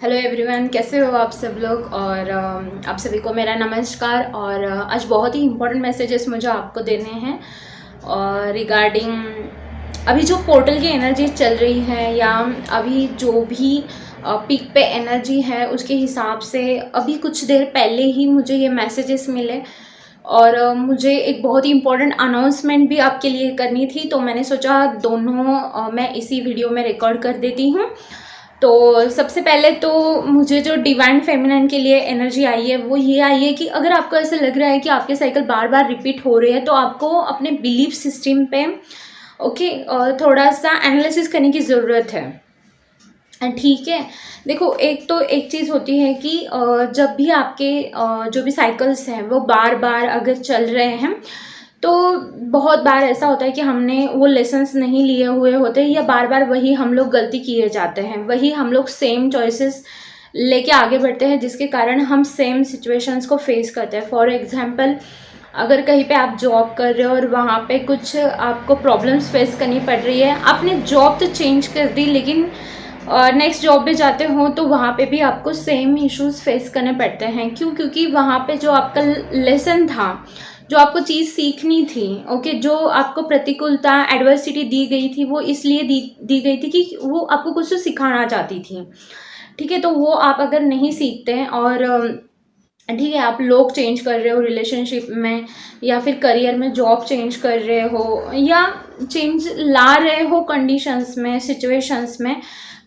Hello everyone, कैसे हो आप सब लोग। और आप सभी को मेरा नमस्कार। और आज बहुत ही इम्पोर्टेंट मैसेजेस मुझे आपको देने हैं और रिगार्डिंग अभी जो पोर्टल की एनर्जी चल रही है या अभी जो भी पीक पे एनर्जी है उसके हिसाब से अभी कुछ देर पहले ही मुझे ये मैसेजेस मिले। और मुझे एक बहुत ही इम्पोर्टेंट अनाउंसमेंट भी आपके लिए करनी थी, तो मैंने सोचा दोनों मैं इसी वीडियो में रिकॉर्ड कर देती हूँ। तो सबसे पहले तो मुझे जो डिवाइन फेमिनिन के लिए एनर्जी आई है वो ये आई है कि अगर आपको ऐसा लग रहा है कि आपके साइकिल बार बार रिपीट हो रहे हैं तो आपको अपने बिलीफ सिस्टम पे थोड़ा सा एनालिसिस करने की ज़रूरत है। ठीक है, देखो एक चीज़ होती है कि जब भी आपके जो भी साइकिल्स हैं वो बार बार अगर चल रहे हैं तो बहुत बार ऐसा होता है कि हमने वो लेसन्स नहीं लिए हुए होते या बार बार वही हम लोग गलती किए जाते हैं, वही हम लोग सेम चॉइसेस लेके आगे बढ़ते हैं जिसके कारण हम सेम सिचुएशंस को फेस करते हैं। फॉर एग्जांपल, अगर कहीं पे आप जॉब कर रहे हो और वहाँ पे कुछ आपको प्रॉब्लम्स फेस करनी पड़ रही है, आपने जॉब तो चेंज कर दी लेकिन नेक्स्ट जॉब पे जाते हो तो वहाँ पे भी आपको सेम इश्यूज फेस करने पड़ते हैं। क्यों? क्योंकि वहाँ पे जो आपका लेसन था, जो आपको चीज़ सीखनी थी, ओके, जो आपको प्रतिकूलता एडवर्सिटी दी गई थी वो इसलिए दी गई थी कि वो आपको कुछ तो सिखाना चाहती थी। ठीक है, तो वो आप अगर नहीं सीखते हैं और ठीक है, आप लोग चेंज कर रहे हो रिलेशनशिप में या फिर करियर में, जॉब चेंज कर रहे हो या चेंज ला रहे हो कंडीशंस में, सिचुएशंस में,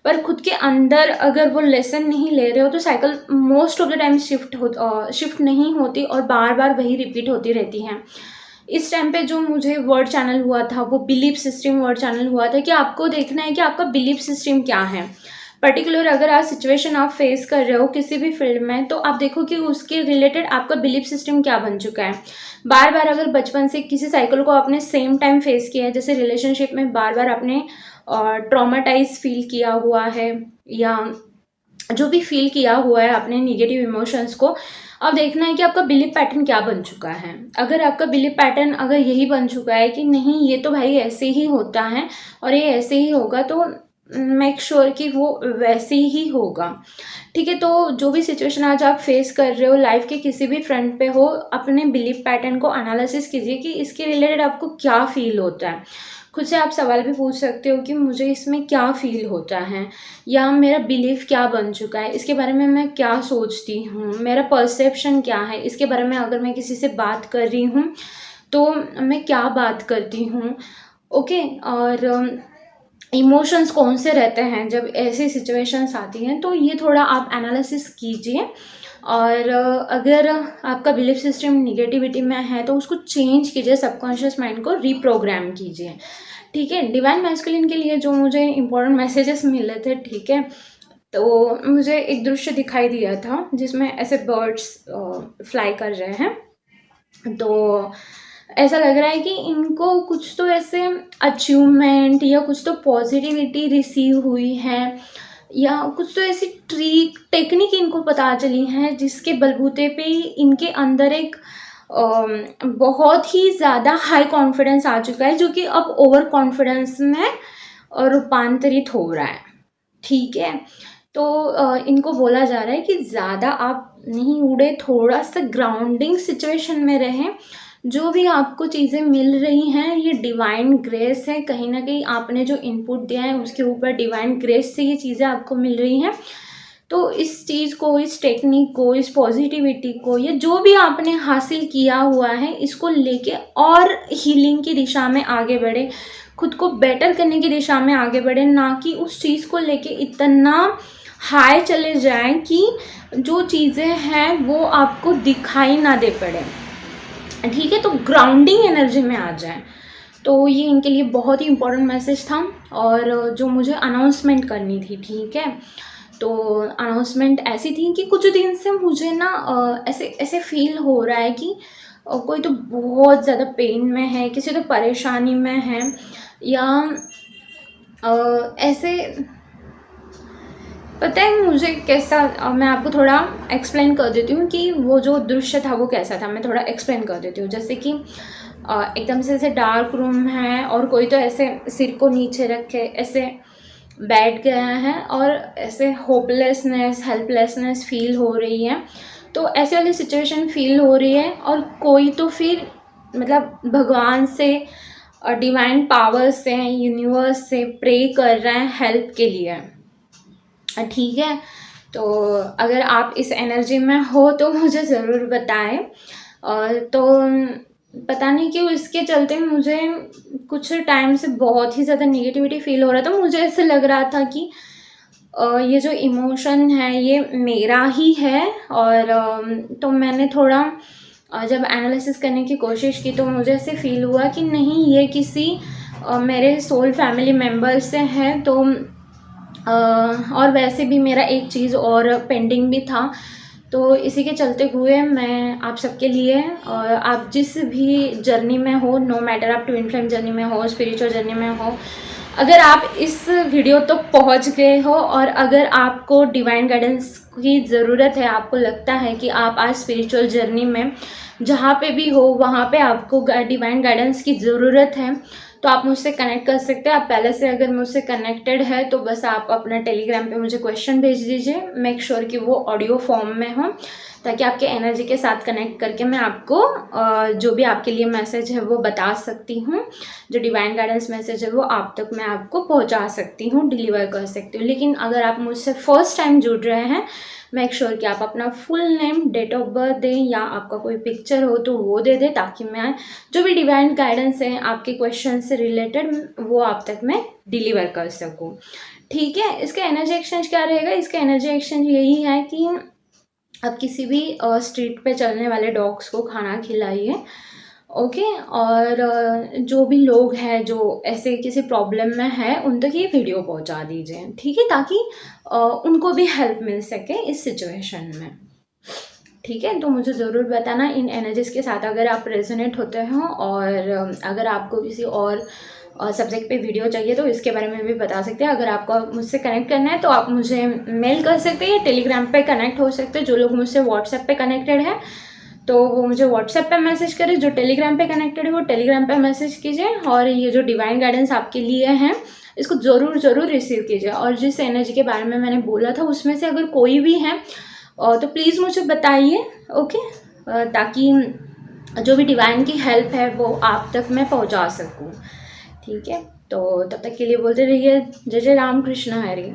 पर खुद के अंदर अगर वो लेसन नहीं ले रहे हो तो cycle most of the time shift नहीं होती और बार बार वही रिपीट होती रहती हैं। इस टाइम पे जो मुझे वर्ड चैनल हुआ था वो बिलीफ सिस्टम वर्ड चैनल हुआ था कि आपको देखना है कि आपका बिलीफ सिस्टम क्या है। पर्टिकुलर अगर आप सिचुएशन आप फेस कर रहे हो किसी भी फील्ड में तो आप देखो कि उसके रिलेटेड आपका बिलीफ सिस्टम क्या बन चुका है। बार बार अगर बचपन से किसी साइकिल को आपने सेम टाइम फेस किया है, जैसे रिलेशनशिप में बार बार आपने ट्रॉमाटाइज फील किया हुआ है या जो भी फील किया हुआ है अपने निगेटिव इमोशंस को, अब देखना है कि आपका बिलीफ पैटर्न क्या बन चुका है। अगर आपका बिलीफ पैटर्न अगर यही बन चुका है कि नहीं ये तो भाई ऐसे ही होता है और ये ऐसे ही होगा, तो मेक श्योर कि वो वैसे ही होगा। ठीक है, तो जो भी सिचुएशन आज आप फेस कर रहे हो लाइफ के किसी भी फ्रंट पे हो, अपने बिलीफ पैटर्न को एनालिसिस कीजिए कि इसके रिलेटेड आपको क्या फील होता है। खुद से आप सवाल भी पूछ सकते हो कि मुझे इसमें क्या फील होता है या मेरा बिलीफ क्या बन चुका है, इसके बारे में मैं क्या सोचती हूँ, मेरा परसेप्शन क्या है, इसके बारे में अगर मैं किसी से बात कर रही हूँ तो मैं क्या बात करती हूँ। ओके, और इमोशंस कौन से रहते हैं जब ऐसी सिचुएशंस आती हैं, तो ये थोड़ा आप एनालिसिस कीजिए। और अगर आपका बिलीफ सिस्टम निगेटिविटी में है तो उसको चेंज कीजिए, सबकॉन्शियस माइंड को रीप्रोग्राम कीजिए। ठीक है, डिवाइन मैस्कुलिन के लिए जो मुझे इंपॉर्टेंट मैसेजेस मिले थे, ठीक है, तो मुझे एक दृश्य दिखाई दिया था जिसमें ऐसे बर्ड्स फ्लाई कर रहे हैं। तो ऐसा लग रहा है कि इनको कुछ तो ऐसे अचीवमेंट या कुछ तो पॉजिटिविटी रिसीव हुई है या कुछ तो ऐसी ट्रिक टेक्निक इनको पता चली है जिसके बलबूते पे ही इनके अंदर एक बहुत ही ज़्यादा हाई कॉन्फिडेंस आ चुका है जो कि अब ओवर कॉन्फिडेंस में रूपांतरित हो रहा है। ठीक है, तो इनको बोला जा रहा है कि ज़्यादा आप नहीं उड़े, थोड़ा सा ग्राउंडिंग सिचुएशन में रहें। जो भी आपको चीज़ें मिल रही हैं ये डिवाइन ग्रेस है, कहीं ना कहीं आपने जो इनपुट दिया है उसके ऊपर डिवाइन ग्रेस से ये चीज़ें आपको मिल रही हैं। तो इस चीज़ को, इस टेक्निक को, इस पॉजिटिविटी को, या जो भी आपने हासिल किया हुआ है इसको लेके और हीलिंग की दिशा में आगे बढ़े, खुद को बेटर करने की दिशा में आगे बढ़े, ना कि उस चीज़ को लेके इतना हाई चले जाएं कि जो चीज़ें हैं वो आपको दिखाई ना दे पड़े। ठीक है, तो ग्राउंडिंग एनर्जी में आ जाए। तो ये इनके लिए बहुत ही इम्पोर्टेंट मैसेज था और जो मुझे अनाउंसमेंट करनी थी। ठीक है, तो अनाउंसमेंट ऐसी थी कि कुछ दिन से मुझे ना ऐसे ऐसे फील हो रहा है कि कोई तो बहुत ज़्यादा पेन में है, किसी तो परेशानी में है, या ऐसे पता है मुझे कैसा, मैं आपको थोड़ा एक्सप्लेन कर देती हूँ कि वो जो दृश्य था वो कैसा था। मैं थोड़ा एक्सप्लेन कर देती हूँ। जैसे कि एकदम से ऐसे डार्क रूम है और कोई तो ऐसे सिर को नीचे रखे ऐसे बैठ गया है और ऐसे होपलेसनेस, हेल्पलेसनेस फील हो रही है। तो ऐसे वाली सिचुएशन फील हो रही है और कोई तो फिर मतलब भगवान से और डिवाइन पावर से, यूनिवर्स से प्रे कर रहा है हेल्प के लिए। ठीक है, तो अगर आप इस एनर्जी में हो तो मुझे ज़रूर बताएं। और तो पता नहीं क्यों इसके चलते मुझे कुछ टाइम से बहुत ही ज़्यादा नेगेटिविटी फील हो रहा था। मुझे ऐसे लग रहा था कि ये जो इमोशन है ये मेरा ही है। और तो मैंने थोड़ा जब एनालिसिस करने की कोशिश की तो मुझे ऐसे फील हुआ कि नहीं, ये किसी मेरे सोल फैमिली मेम्बर से है। तो और वैसे भी मेरा एक चीज़ और पेंडिंग भी था। तो इसी के चलते हुए मैं आप सबके लिए, और आप जिस भी जर्नी में हो, नो मैटर आप ट्विन फ्लेम जर्नी में हो, स्पिरिचुअल जर्नी में हो, अगर आप इस वीडियो तक पहुंच गए हो और अगर आपको डिवाइन गाइडेंस की ज़रूरत है, आपको लगता है कि आप आज स्पिरिचुअल जर्नी में जहाँ पे भी हो वहाँ पे आपको डिवाइन गाइडेंस की ज़रूरत है, तो आप मुझसे कनेक्ट कर सकते हैं। आप पहले से अगर मुझसे कनेक्टेड है तो बस आप अपना टेलीग्राम पे मुझे क्वेश्चन भेज दीजिए। मेक श्योर कि वो ऑडियो फॉर्म में हो, ताकि आपके एनर्जी के साथ कनेक्ट करके मैं आपको जो भी आपके लिए मैसेज है वो बता सकती हूँ। जो डिवाइन गाइडेंस मैसेज है वो आप तक मैं आपको पहुँचा सकती हूँ, डिलीवर कर सकती हूँ। लेकिन अगर आप मुझसे फर्स्ट टाइम जुड़ रहे हैं, मेक श्योर कि आप अपना full name, date of birth दें, या आपका कोई पिक्चर हो तो वो दे दें, ताकि मैं जो भी डिवाइन गाइडेंस है आपके क्वेश्चन से रिलेटेड वो आप तक मैं डिलीवर कर सकूँ। ठीक है, इसका एनर्जी एक्सचेंज क्या रहेगा? इसका एनर्जी एक्सचेंज यही है कि आप किसी भी स्ट्रीट पे चलने वाले डॉग्स को खाना खिलाइए। ओके, और जो भी लोग हैं जो ऐसे किसी प्रॉब्लम में है उन तक ये वीडियो पहुंचा दीजिए। ठीक है, ताकि उनको भी हेल्प मिल सके इस सिचुएशन में। ठीक है, तो मुझे ज़रूर बताना इन एनर्जीज़ के साथ अगर आप रेजोनेट होते हो, और अगर आपको किसी और सब्जेक्ट पे वीडियो चाहिए तो इसके बारे में भी बता सकते हैं। अगर आपको मुझसे कनेक्ट करना है तो आप मुझे मेल कर सकते हैं या टेलीग्राम पे कनेक्ट हो सकते हैं। जो लोग मुझसे व्हाट्सएप पे कनेक्टेड है तो वो मुझे व्हाट्सएप पे मैसेज करें, जो टेलीग्राम पे कनेक्टेड है वो टेलीग्राम पे मैसेज कीजिए। और ये जो डिवाइन गाइडेंस आपके लिए है इसको ज़रूर ज़रूर रिसीव कीजिए। और जिस एनर्जी के बारे में मैंने बोला था उसमें से अगर कोई भी है तो प्लीज़ मुझे बताइए। ओके, ताकि जो भी डिवाइन की हेल्प है वो आप तक मैं पहुंचा सकूं। ठीक है, तो तब तक के लिए बोलते रहिए जय जय राम कृष्ण हरि।